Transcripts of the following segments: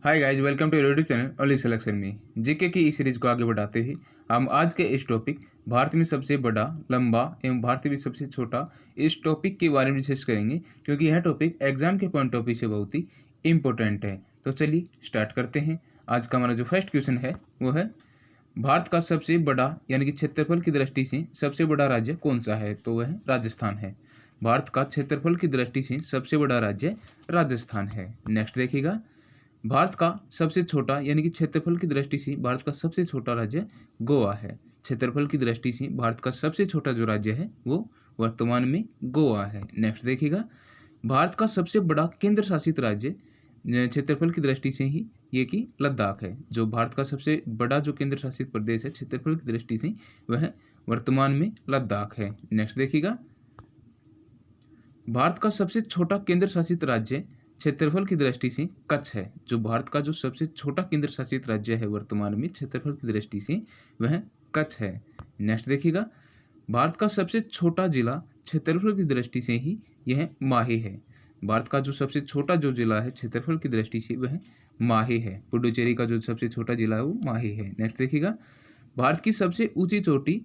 Hi guys, welcome to YouTube channel only selection में। GK की इस सीरीज को आगे बढ़ाते हुए हम आज के इस टॉपिक भारत में सबसे बड़ा, लंबा एवं भारत में सबसे छोटा इस टॉपिक के बारे में डिस्कस करेंगे, क्योंकि यह टॉपिक एग्जाम के पॉइंट ऑफ व्यू से बहुत ही इम्पोर्टेंट है। तो चलिए स्टार्ट करते हैं। आज का हमारा जो फर्स्ट क्वेश्चन है वो है, भारत का सबसे बड़ा यानी कि क्षेत्रफल की दृष्टि से सबसे बड़ा राज्य कौन सा है? तो वह राजस्थान है। भारत का क्षेत्रफल की दृष्टि से सबसे बड़ा राज्य राजस्थान है। नेक्स्ट देखिएगा, भारत का सबसे छोटा यानी कि क्षेत्रफल की दृष्टि से भारत का सबसे छोटा राज्य गोवा है। क्षेत्रफल की दृष्टि से भारत का सबसे छोटा जो राज्य है वो वर्तमान में गोवा है। नेक्स्ट देखिएगा, भारत का सबसे बड़ा केंद्र शासित राज्य क्षेत्रफल की दृष्टि से ही ये कि लद्दाख है। जो भारत का सबसे बड़ा जो केंद्र शासित प्रदेश है क्षेत्रफल की दृष्टि से वह वर्तमान में लद्दाख है। नेक्स्ट देखिएगा, भारत का सबसे छोटा केंद्र शासित राज्य क्षेत्रफल की दृष्टि से कच्छ है। जो भारत का जो सबसे छोटा केंद्र शासित राज्य है वर्तमान में क्षेत्रफल की दृष्टि से वह कच्छ है। नेक्स्ट देखिएगा, भारत का सबसे छोटा जिला क्षेत्रफल की दृष्टि से ही यह माहे है। भारत का जो सबसे छोटा जो जिला है क्षेत्रफल की दृष्टि से वह माहे है। पुडुचेरी का जो सबसे छोटा जिला है वो माहे है। नेक्स्ट देखिएगा, भारत की सबसे ऊंची चोटी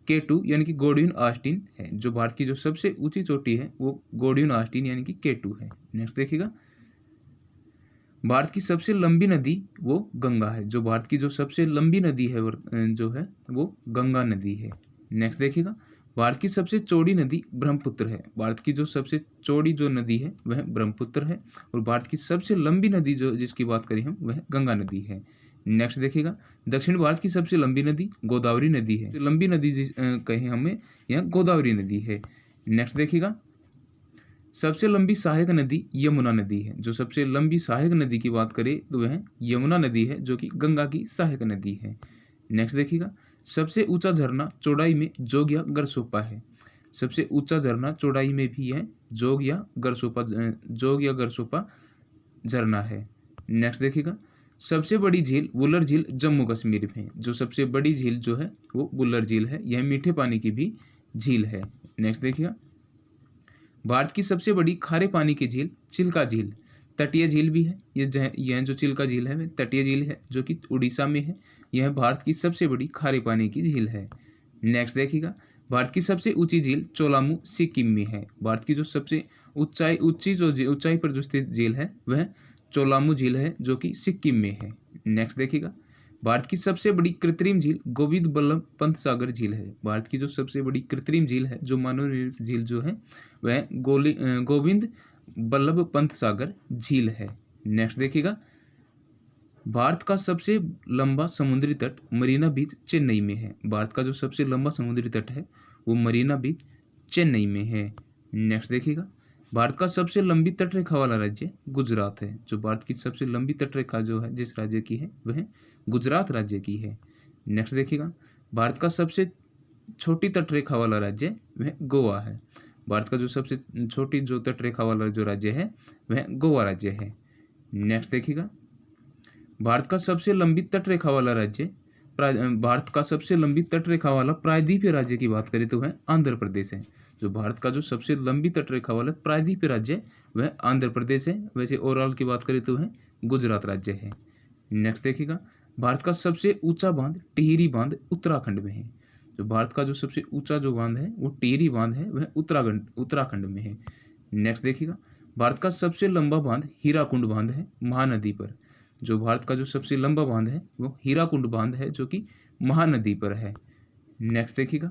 K2 यानी कि गोडविन ऑस्टिन है। जो भारत की जो सबसे ऊंची चोटी है वो गोडविन ऑस्टिन यानी कि K2 है। नेक्स्ट देखिएगा, भारत की सबसे लंबी नदी वो गंगा है। जो भारत की जो सबसे लंबी नदी है जो है वो गंगा नदी है। नेक्स्ट देखिएगा, भारत की सबसे चौड़ी नदी ब्रह्मपुत्र है। भारत की जो सबसे चौड़ी जो नदी है वह ब्रह्मपुत्र है। और भारत की सबसे लंबी नदी जो जिसकी बात करें हम वह गंगा नदी है। नेक्स्ट देखिएगा, दक्षिण भारत की सबसे लंबी नदी गोदावरी नदी है। लंबी नदी कहें हमें यह गोदावरी नदी है। नेक्स्ट देखिएगा, सबसे लंबी सहायक नदी यमुना नदी है। जो सबसे लंबी सहायक नदी की बात करें तो वह यमुना नदी है, जो कि गंगा की सहायक नदी है। नेक्स्ट देखिएगा, सबसे ऊंचा झरना चौड़ाई में जोग या गरसोपा है। सबसे ऊंचा झरना चौड़ाई में भी है जोग या गरसोपा झरना है। नेक्स्ट देखिएगा, सबसे बड़ी झील वुलर झील जम्मू कश्मीर में है। जो सबसे बड़ी झील जो है वो वुलर झील है। यह मीठे पानी की भी झील है। नेक्स्ट देखिएगा, भारत की सबसे बड़ी खारे पानी की झील चिल्का झील तटीय झील भी है। यह जो चिल्का झील है वह तटीय झील है, जो कि उड़ीसा में है। यह भारत की सबसे बड़ी खारे पानी की झील है। नेक्स्ट देखिएगा, भारत की सबसे ऊंची झील चोलामू सिक्किम में है। भारत की जो सबसे ऊंचाई पर जो स्थित झील है वह चोलामू झील है, जो कि सिक्किम में है। नेक्स्ट देखिएगा, भारत की सबसे बड़ी कृत्रिम झील गोविंद बल्लभ पंत सागर झील है। भारत की जो सबसे बड़ी कृत्रिम झील है, जो मानव निर्मित झील जो है वह गोविंद बल्लभ पंत सागर झील है। नेक्स्ट देखिएगा, भारत का सबसे लंबा समुद्री तट मरीना बीच चेन्नई में है। भारत का जो सबसे लंबा समुद्री तट है वो मरीना बीच चेन्नई में है। नेक्स्ट देखिएगा, भारत का सबसे लंबी तटरेखा वाला राज्य गुजरात है। जो भारत की सबसे लंबी तटरेखा जो है जिस राज्य की है वह गुजरात राज्य की है। नेक्स्ट देखिएगा, भारत का सबसे छोटी तटरेखा वाला राज्य वह गोवा है। भारत का जो सबसे छोटी जो तटरेखा वाला जो राज्य है वह गोवा राज्य है। नेक्स्ट देखिएगा, भारत का सबसे लंबी तटरेखा वाला राज्य भारत का सबसे लंबी तटरेखा वाला प्रायद्वीपीय राज्य की बात करें तो वह आंध्र प्रदेश है। जो भारत का जो सबसे लंबी तटरेखा वाला प्रायद्वीपीय राज्य वह आंध्र प्रदेश है। वैसे ओवरऑल की बात करें तो वह गुजरात राज्य है। नेक्स्ट देखिएगा, भारत का सबसे ऊंचा बांध टिहरी बांध उत्तराखंड में है। जो भारत का जो सबसे ऊंचा जो बांध है वो टिहरी बांध है, वह उत्तराखंड में है। नेक्स्ट देखिएगा, भारत का सबसे लंबा बांध हीराकुंड बांध है महानदी पर। जो भारत का जो सबसे लंबा बांध है वो हीराकुंड बांध है, जो कि महानदी पर है। नेक्स्ट देखिएगा,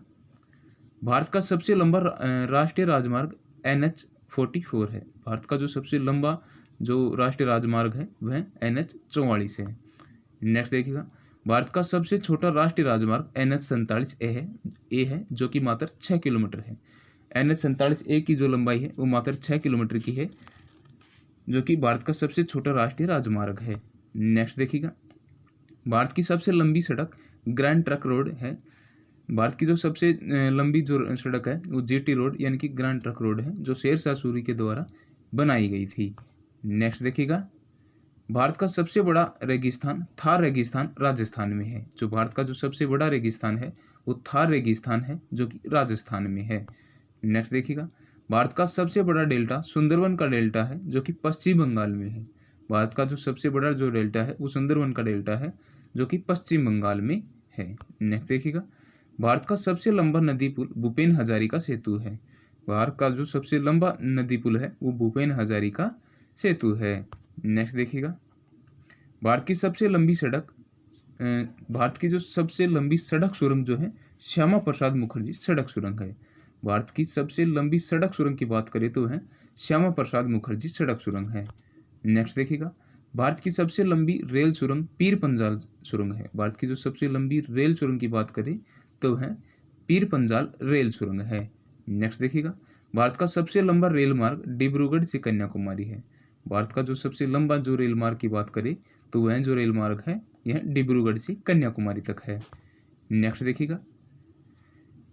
भारत का सबसे लंबा राष्ट्रीय राजमार्ग NH44 है। भारत का जो सबसे लंबा जो राष्ट्रीय राजमार्ग है वह NH44 है। नेक्स्ट देखिएगा, भारत का सबसे छोटा राष्ट्रीय राजमार्ग NH47A है, जो कि मात्र 6 किलोमीटर है। NH47A की जो लंबाई है वो मात्र 6 किलोमीटर की है, जो कि भारत का सबसे छोटा राष्ट्रीय राजमार्ग है। नेक्स्ट देखिएगा, भारत की सबसे लंबी सड़क ग्रैंड ट्रंक रोड है। भारत की जो सबसे लंबी जो सड़क है वो GT रोड यानी कि ग्रैंड ट्रंक रोड है, जो शेरशाह सूरी के द्वारा बनाई गई थी। नेक्स्ट देखिएगा, भारत का सबसे बड़ा रेगिस्तान थार रेगिस्तान राजस्थान में है। जो भारत का जो सबसे बड़ा रेगिस्तान है वो थार रेगिस्तान है, जो कि राजस्थान में है। नेक्स्ट देखिएगा, भारत का सबसे बड़ा डेल्टा सुंदरवन का डेल्टा है, जो कि पश्चिम बंगाल में है। भारत का जो सबसे बड़ा जो डेल्टा है वो सुंदरवन का डेल्टा है, जो कि पश्चिम बंगाल में है। नेक्स्ट देखिएगा, भारत का सबसे लंबा नदी पुल भूपेन हजारिका सेतु है। भारत का जो सबसे लंबा नदी पुल है वो भूपेन हजारिका सेतु है। नेक्स्ट देखिएगा, भारत की सबसे लंबी सड़क भारत की जो सबसे लंबी सड़क सुरंग जो है श्यामा प्रसाद मुखर्जी सड़क सुरंग है। भारत की सबसे लंबी सड़क सुरंग की बात करें तो है श्यामा प्रसाद मुखर्जी सड़क सुरंग है। नेक्स्ट देखिएगा, भारत की सबसे लंबी रेल सुरंग पीर पंजाल सुरंग है। भारत की जो सबसे लंबी रेल सुरंग की बात करें तो है पीर पंजाल रेल सुरंग है। नेक्स्ट देखिएगा, भारत का सबसे लंबा रेल मार्ग डिब्रूगढ़ से कन्याकुमारी है। भारत का जो सबसे लंबा जो रेल मार्ग की बात करें तो वह जो रेल मार्ग है यह डिब्रूगढ़ से कन्याकुमारी तक है। नेक्स्ट देखिएगा,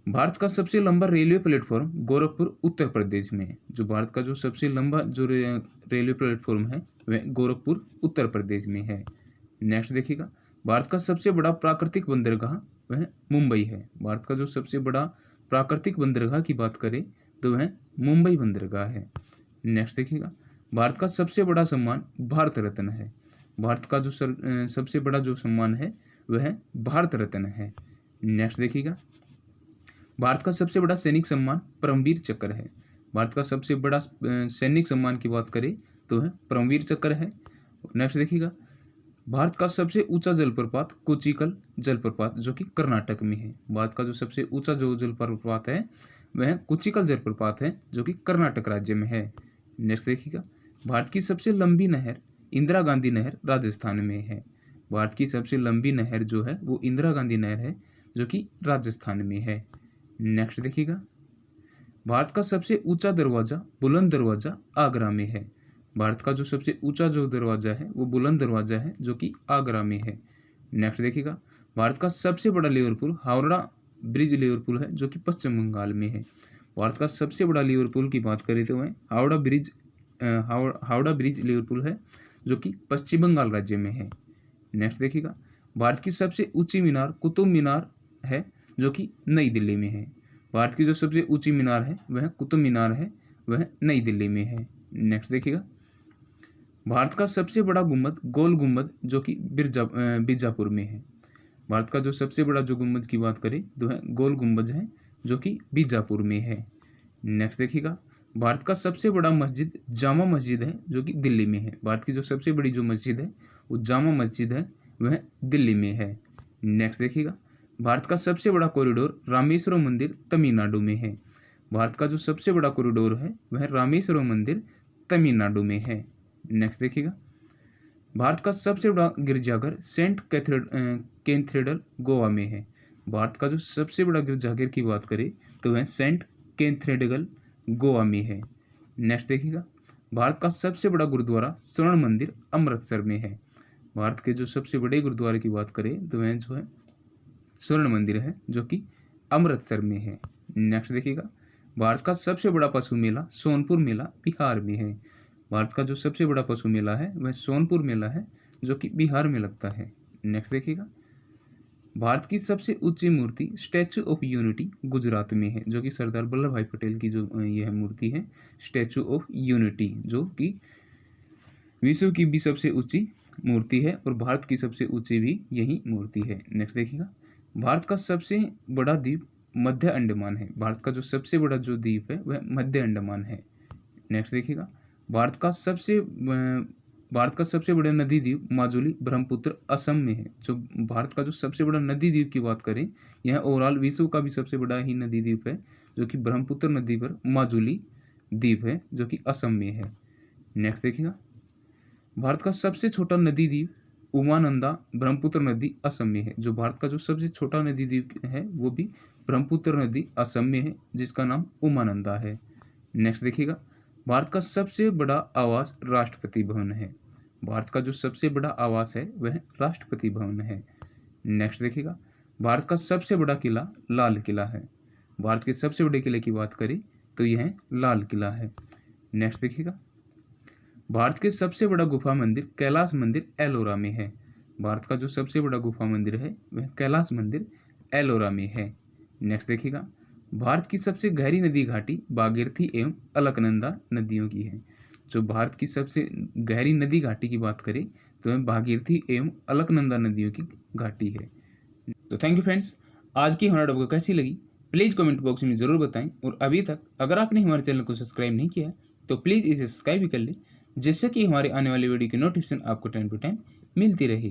भारत का सबसे लंबा रेलवे प्लेटफॉर्म गोरखपुर उत्तर प्रदेश में है। जो भारत का जो सबसे लंबा जो रेलवे प्लेटफॉर्म है वह गोरखपुर उत्तर प्रदेश में है। नेक्स्ट देखिएगा, भारत का सबसे बड़ा प्राकृतिक बंदरगाह वह मुंबई है। भारत का जो सबसे बड़ा प्राकृतिक बंदरगाह की बात करें तो वह मुंबई बंदरगाह है। नेक्स्ट देखिएगा, भारत का सबसे बड़ा सम्मान भारत रत्न है। भारत का जो सबसे बड़ा जो सम्मान है वह भारत रत्न है। नेक्स्ट देखिएगा, भारत का सबसे बड़ा सैनिक सम्मान परमवीर चक्र है। भारत का सबसे बड़ा सैनिक सम्मान की बात करें तो है परमवीर चक्र है। नेक्स्ट देखिएगा, भारत का सबसे ऊंचा जलप्रपात कोचिकल जलप्रपात जो कि कर्नाटक में है। भारत का जो सबसे ऊंचा जो जलप्रपात है वह कोचिकल जलप्रपात है जो कि कर्नाटक राज्य में है। नेक्स्ट देखिएगा, भारत की सबसे लंबी नहर इंदिरा गांधी नहर राजस्थान में है। भारत की सबसे लंबी नहर जो है वो इंदिरा गांधी नहर है जो कि राजस्थान में है। नेक्स्ट देखिएगा, भारत का सबसे ऊंचा दरवाजा बुलंद दरवाजा आगरा में है। भारत का जो सबसे ऊंचा जो दरवाजा है वो बुलंद दरवाजा है जो कि आगरा में है। नेक्स्ट देखिएगा, भारत का सबसे बड़ा लिवरपूल हावड़ा ब्रिज लिवरपूल है जो कि पश्चिम बंगाल में है। भारत का सबसे बड़ा लिवरपूल की बात करें तो वह हावड़ा ब्रिज लिवरपूल है जो कि पश्चिम बंगाल राज्य में है। नेक्स्ट देखिएगा, भारत की सबसे ऊंची मीनार कुतुब मीनार है जो कि नई दिल्ली में है। भारत की जो सबसे ऊंची मीनार है वह कुतुब मीनार है, वह नई दिल्ली में है। नेक्स्ट देखिएगा, भारत का सबसे बड़ा गुंबद गोल गुंबद जो कि बीजापुर में है। भारत का जो सबसे बड़ा जो गुंबद की बात करें तो है गोल गुंबद है जो कि बीजापुर में है। नेक्स्ट देखिएगा, भारत का सबसे बड़ा मस्जिद जामा मस्जिद है जो कि दिल्ली में है। भारत की जो सबसे बड़ी जो मस्जिद है वो जामा मस्जिद है, वह दिल्ली में है। नेक्स्ट देखिएगा, भारत का सबसे बड़ा कॉरिडोर रामेश्वरम मंदिर तमिलनाडु में है। भारत का जो सबसे बड़ा कॉरिडोर है वह रामेश्वरम मंदिर तमिलनाडु में है। नेक्स्ट देखिएगा, भारत का सबसे बड़ा गिरजाघर सेंट कैथेड्रल गोवा में है। भारत का जो सबसे बड़ा गिरजाघर की बात करें तो वह सेंट कैथेड्रल गोवा में है। नेक्स्ट देखिएगा, भारत का सबसे बड़ा गुरुद्वारा स्वर्ण मंदिर अमृतसर में है। भारत के जो सबसे बड़े गुरुद्वारे की बात करें तो वह जो है स्वर्ण मंदिर है जो कि अमृतसर में है। नेक्स्ट देखिएगा, भारत का सबसे बड़ा पशु मेला सोनपुर मेला बिहार में है। भारत का जो सबसे बड़ा पशु मेला है वह सोनपुर मेला है जो कि बिहार में लगता है। नेक्स्ट देखिएगा, भारत की सबसे ऊंची मूर्ति स्टैचू ऑफ यूनिटी गुजरात में है जो कि सरदार वल्लभ भाई पटेल की जो यह मूर्ति है स्टैचू ऑफ यूनिटी, जो कि विश्व की भी सबसे ऊंची मूर्ति है और भारत की सबसे ऊंची भी यही मूर्ति है। नेक्स्ट देखिएगा, भारत का सबसे बड़ा द्वीप मध्य अंडमान है। भारत का जो सबसे बड़ा जो द्वीप है वह मध्य अंडमान है। नेक्स्ट देखिएगा, भारत का सबसे बड़ा नदी द्वीप माजुली ब्रह्मपुत्र असम में है। जो भारत का जो सबसे बड़ा नदी द्वीप की बात करें, यह ओवरऑल विश्व का भी सबसे बड़ा ही नदी द्वीप है जो कि ब्रह्मपुत्र नदी पर माजुली द्वीप है जो कि असम में है। नेक्स्ट देखिएगा, भारत का सबसे छोटा नदी द्वीप उमानंदा ब्रह्मपुत्र नदी असम में है। जो भारत का जो सबसे छोटा नदी द्वीप है वो भी ब्रह्मपुत्र नदी असम में है जिसका नाम उमानंदा है। नेक्स्ट देखिएगा, भारत का सबसे बड़ा आवास राष्ट्रपति भवन है। भारत का जो सबसे बड़ा आवास है वह राष्ट्रपति भवन है। नेक्स्ट देखिएगा, भारत का सबसे बड़ा किला लाल किला है। भारत के सबसे बड़े किले की बात करें तो यह लाल किला है। नेक्स्ट देखिएगा, भारत के सबसे बड़ा गुफा मंदिर कैलाश मंदिर एलोरा में है। भारत का जो सबसे बड़ा गुफा मंदिर है वह कैलाश मंदिर एलोरा में है। नेक्स्ट देखिएगा, भारत की सबसे गहरी नदी घाटी भागीरथी एवं अलकनंदा नदियों की है। जो भारत की सबसे गहरी नदी घाटी की बात करें तो वह भागीरथी एवं अलकनंदा नदियों की घाटी है। तो थैंक यू फ्रेंड्स, आज की हमारा आपको कैसी लगी प्लीज़ कमेंट बॉक्स में ज़रूर बताएं। और अभी तक अगर आपने हमारे चैनल को सब्सक्राइब नहीं किया तो प्लीज़ इसे सब्सक्राइब भी कर लें, जिससे कि हमारे आने वाली वीडियो की नोटिफिकेशन आपको टाइम टू टाइम मिलती रहे।